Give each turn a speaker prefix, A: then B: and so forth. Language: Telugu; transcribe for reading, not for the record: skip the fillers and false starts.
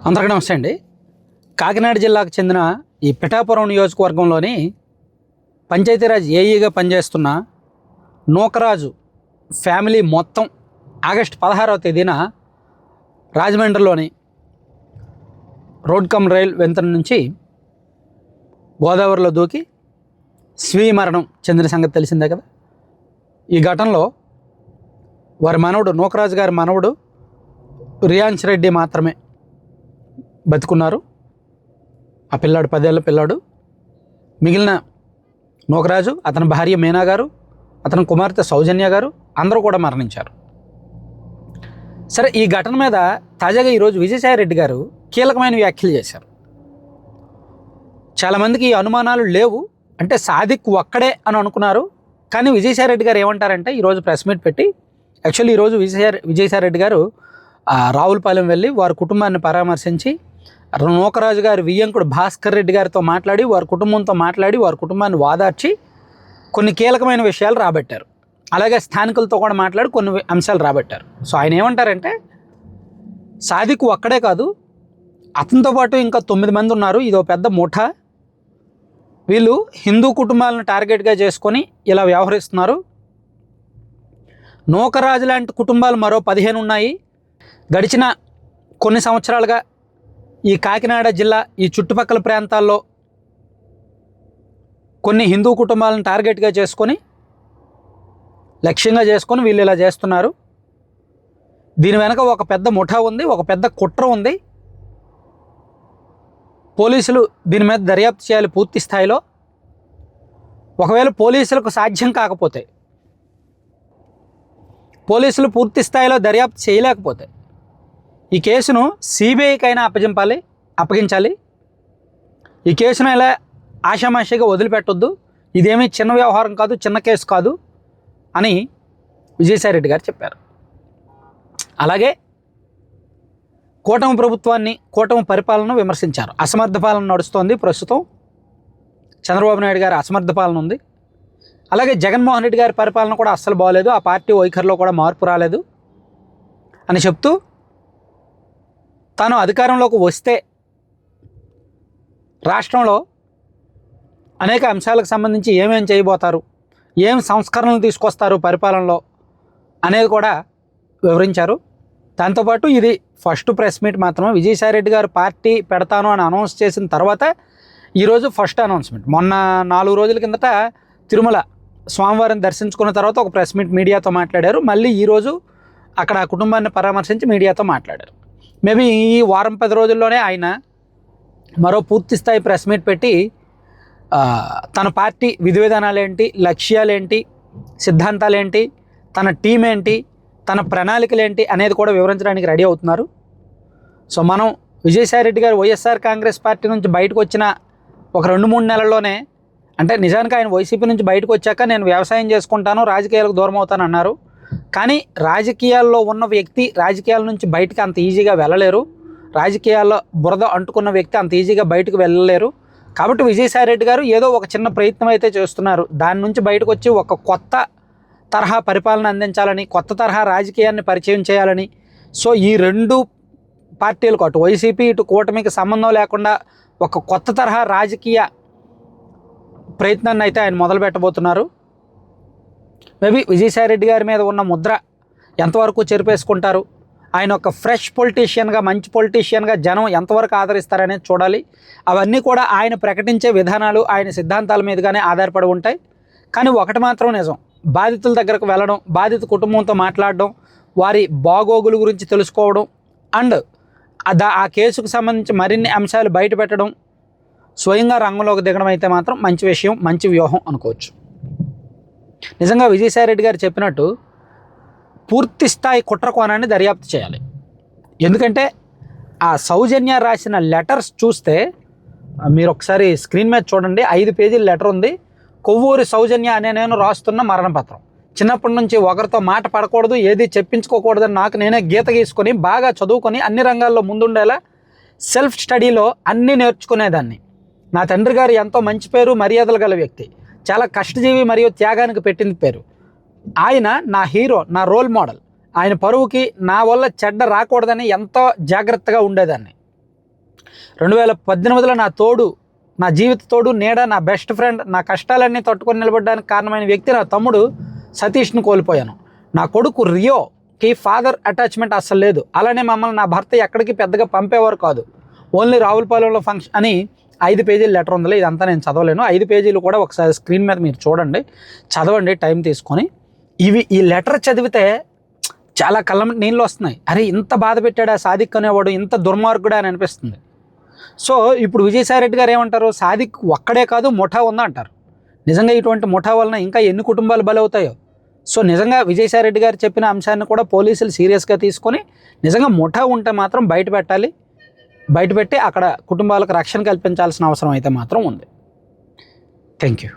A: అందరికీ నమస్తే అండి. కాకినాడ జిల్లాకు చెందిన ఈ పిఠాపురం నియోజకవర్గంలోని పంచాయతీరాజ్ ఏఈగా పనిచేస్తున్న నూకరాజు ఫ్యామిలీ మొత్తం ఆగస్టు 16వ తేదీన రాజమండ్రిలోని రోడ్ కమ్ రైల్ వంతెన నుంచి గోదావరిలో దూకి స్వీయ మరణం చెందిన సంగతి తెలిసిందే కదా. ఈ ఘటనలో వారి మనవడు నూకరాజు గారి మనవడు రియాన్స్ రెడ్డి మాత్రమే బతుకున్నారు. ఆ పిల్లాడు 10 ఏళ్ళ పిల్లాడు. మిగిలిన నూకరాజు, అతని భార్య మీనా గారు, అతని కుమార్తె సౌజన్య గారు అందరూ కూడా మరణించారు. సరే, ఈ ఘటన మీద తాజాగా ఈరోజు విజయసాయి రెడ్డి గారు కీలకమైన వ్యాఖ్యలు చేశారు. చాలామందికి ఈ అనుమానాలు లేవు, అంటే సాదిక్ ఒక్కడే అని అనుకున్నారు. కానీ విజయసాయి రెడ్డి గారు ఏమంటారంటే ఈరోజు ప్రెస్ మీట్ పెట్టి, యాక్చువల్లీ ఈరోజు విజయసాయి రెడ్డి గారు రావులపాలెం వెళ్ళి వారి కుటుంబాన్ని పరామర్శించి నూకరాజు గారి వియ్యంకుడు భాస్కర్ రెడ్డి గారితో మాట్లాడి వారి కుటుంబంతో మాట్లాడి వారి కుటుంబాన్ని వాదార్చి కొన్ని కీలకమైన విషయాలు రాబట్టారు. అలాగే స్థానికులతో కూడా మాట్లాడి కొన్ని అంశాలు రాబట్టారు. సో ఆయన ఏమంటారంటే సాదిక్ ఒక్కడే కాదు, అతనితో పాటు ఇంకా 9 మంది ఉన్నారు. ఇదో పెద్ద ముఠా. వీళ్ళు హిందూ కుటుంబాలను టార్గెట్గా చేసుకొని ఇలా వ్యవహరిస్తున్నారు. నూకరాజు లాంటి కుటుంబాలు మరో 15 ఉన్నాయి. గడిచిన కొన్ని సంవత్సరాలుగా ఈ కాకినాడ జిల్లా ఈ చుట్టుపక్కల ప్రాంతాల్లో కొన్ని హిందూ కుటుంబాలను టార్గెట్గా చేసుకొని లక్ష్యంగా చేసుకొని వీళ్ళు ఇలా చేస్తున్నారు. దీని వెనక ఒక పెద్ద ముఠా ఉంది, ఒక పెద్ద కుట్ర ఉంది. పోలీసులు దీని మీద దర్యాప్తు చేయాలి పూర్తి స్థాయిలో. ఒకవేళ పోలీసులకు సాధ్యం కాకపోతే, పోలీసులు పూర్తి స్థాయిలో దర్యాప్తు చేయలేకపోతే ఈ కేసును సిబిఐకైనా అప్పగించాలి. ఈ కేసును ఇలా ఆషామాషిగా వదిలిపెట్టొద్దు. ఇదేమీ చిన్న వ్యవహారం కాదు, చిన్న కేసు కాదు అని విజయసాయి రెడ్డి గారు చెప్పారు. అలాగే కూటమి ప్రభుత్వాన్ని, కూటమి పరిపాలనను విమర్శించారు. అసమర్థ పాలన నడుస్తోంది ప్రస్తుతం. చంద్రబాబు నాయుడు గారి అసమర్థ పాలన ఉంది. అలాగే జగన్మోహన్ రెడ్డి గారి పరిపాలన కూడా అస్సలు బాగోలేదు, ఆ పార్టీ వైఖరిలో కూడా మార్పు రాలేదు అని చెప్తూ తాను అధికారంలోకి వస్తే రాష్ట్రంలో అనేక అంశాలకు సంబంధించి ఏమేం చేయబోతారు, ఏం సంస్కరణలు తీసుకొస్తారు పరిపాలనలో అనేది కూడా వివరించారు. దాంతోపాటు ఇది ఫస్ట్ ప్రెస్ మీట్ మాత్రమే. విజయసాయి రెడ్డి గారు పార్టీ పెడతాను అని అనౌన్స్ చేసిన తర్వాత ఈరోజు ఫస్ట్ అనౌన్స్మెంట్. మొన్న 4 రోజుల కిందట తిరుమల స్వామివారిని దర్శించుకున్న తర్వాత ఒక ప్రెస్ మీట్ మీడియాతో మాట్లాడారు. మళ్ళీ ఈరోజు అక్కడ ఆ కుటుంబాన్ని పరామర్శించి మీడియాతో మాట్లాడారు. మేబీ ఈ వారం 10 రోజుల్లోనే ఆయన మరో పూర్తి స్థాయి ప్రెస్ మీట్ పెట్టి తన పార్టీ విధి విధానాలు ఏంటి, లక్ష్యాలు ఏంటి, సిద్ధాంతాలు ఏంటి, తన టీం ఏంటి, తన ప్రణాళికలు ఏంటి అనేది కూడా వివరించడానికి రెడీ అవుతున్నారు. సో మనం విజయసాయి రెడ్డి గారు వైఎస్ఆర్ కాంగ్రెస్ పార్టీ నుంచి బయటకు వచ్చిన ఒక 2-3 నెలల్లోనే, అంటే నిజానికి ఆయన వైసీపీ నుంచి బయటకు వచ్చాక నేను వ్యవసాయం చేసుకుంటాను, రాజకీయాలకు దూరం అవుతాను అన్నారు. కానీ రాజకీయాల్లో ఉన్న వ్యక్తి రాజకీయాల నుంచి బయటకు అంత ఈజీగా వెళ్ళలేరు. రాజకీయాల్లో బురద అంటుకున్న వ్యక్తి అంత ఈజీగా బయటకు వెళ్ళలేరు. కాబట్టి విజయసాయి రెడ్డి గారు ఏదో ఒక చిన్న ప్రయత్నం అయితే చేస్తున్నారు. దాని నుంచి బయటకు వచ్చి ఒక కొత్త తరహా పరిపాలన అందించాలని, కొత్త తరహా రాజకీయాన్ని పరిచయం చేయాలని. సో ఈ 2 పార్టీలకు, అటు వైసీపీ ఇటు కూటమికి సంబంధం లేకుండా ఒక కొత్త తరహా రాజకీయ ప్రయత్నాన్ని అయితే ఆయన మొదలు పెట్టబోతున్నారు. మేబీ విజయసాయి రెడ్డి గారి మీద ఉన్న ముద్ర ఎంతవరకు చెరిపేసుకుంటారు, ఆయన ఒక ఫ్రెష్ పొలిటీషియన్గా, మంచి పొలిటీషియన్గా జనం ఎంతవరకు ఆదరిస్తారనేది చూడాలి. అవన్నీ కూడా ఆయన ప్రకటించే విధానాలు, ఆయన సిద్ధాంతాల మీదుగానే ఆధారపడి ఉంటాయి. కానీ ఒకటి మాత్రం నిజం, బాధితుల దగ్గరకు వెళ్ళడం, బాధిత కుటుంబంతో మాట్లాడడం, వారి బాగోగుల గురించి తెలుసుకోవడం అండ్ ఆ కేసుకు సంబంధించి మరిన్ని అంశాలు బయట పెట్టడం, స్వయంగా రంగంలోకి దిగడం అయితే మాత్రం మంచి విషయం, మంచి వ్యూహం అనుకోవచ్చు. నిజంగా విజయసాయి రెడ్డి గారు చెప్పినట్టు పూర్తి స్థాయి కుట్ర కోణాన్ని దర్యాప్తు చేయాలి. ఎందుకంటే ఆ సౌజన్య రాసిన లెటర్స్ చూస్తే, మీరు ఒకసారి స్క్రీన్ మీద చూడండి, 5 పేజీల లెటర్ ఉంది. కొవ్వూరి సౌజన్య అనే నేను రాస్తున్న మరణపత్రం. చిన్నప్పటి నుంచి ఒకరితో మాట పడకూడదు, ఏది చెప్పించుకోకూడదని నాకు నేనే గీత గీసుకొని బాగా చదువుకొని అన్ని రంగాల్లో ముందుండేలా సెల్ఫ్ స్టడీలో అన్నీ నేర్చుకునేదాన్ని. నా తండ్రి గారు ఎంతో మంచి పేరు, మర్యాదలు గల వ్యక్తి, చాలా కష్టజీవి మరియు త్యాగానికి పెట్టింది పేరు. ఆయన నా హీరో, నా రోల్ మోడల్. ఆయన పరువుకి నా వల్ల చెడ్డ రాకూడదని ఎంతో జాగ్రత్తగా ఉండేదాన్ని. 2018లో నా తోడు, నా జీవిత తోడు, నీడ, నా బెస్ట్ ఫ్రెండ్, నా కష్టాలన్నీ తట్టుకొని నిలబడడానికి కారణమైన వ్యక్తి నా తమ్ముడు సతీష్ని కోల్పోయాను. నా కొడుకు రియోకి ఫాదర్ అటాచ్మెంట్ అస్సలు లేదు. అలానే మమ్మల్ని నా భర్త ఎక్కడికి పెద్దగా పంపేవారు కాదు. ఓన్లీ రావులపాలెంలో ఫంక్షన్ అని 5 పేజీల లెటర్ ఉందిలే. ఇదంతా నేను చదవలేను. 5 పేజీలు కూడా ఒకసారి స్క్రీన్ మీద మీరు చూడండి, చదవండి టైం తీసుకొని. ఈ లెటర్ చదివితే చాలా కళ్ళ నీళ్ళు వస్తున్నాయి. అరే ఇంత బాధ పెట్టాడు ఆ సాదిక్ అనేవాడు, ఇంత దుర్మార్గుడా అని అనిపిస్తుంది. సో ఇప్పుడు విజయసాయిరెడ్డి గారు ఏమంటారు, సాదిక్ ఒక్కడే కాదు ముఠా ఉందా అంటారు. నిజంగా ఇటువంటి ముఠా వలన ఇంకా ఎన్ని కుటుంబాలు బలవుతాయో. సో నిజంగా విజయసాయిరెడ్డి గారు చెప్పిన అంశాన్ని కూడా పోలీసులు సీరియస్గా తీసుకొని నిజంగా ముఠా ఉంటే మాత్రం బయటపెట్టి అక్కడ కుటుంబాలకు రక్షణ కల్పించాల్సిన అవసరం అయితే మాత్రం ఉంది. Thank you.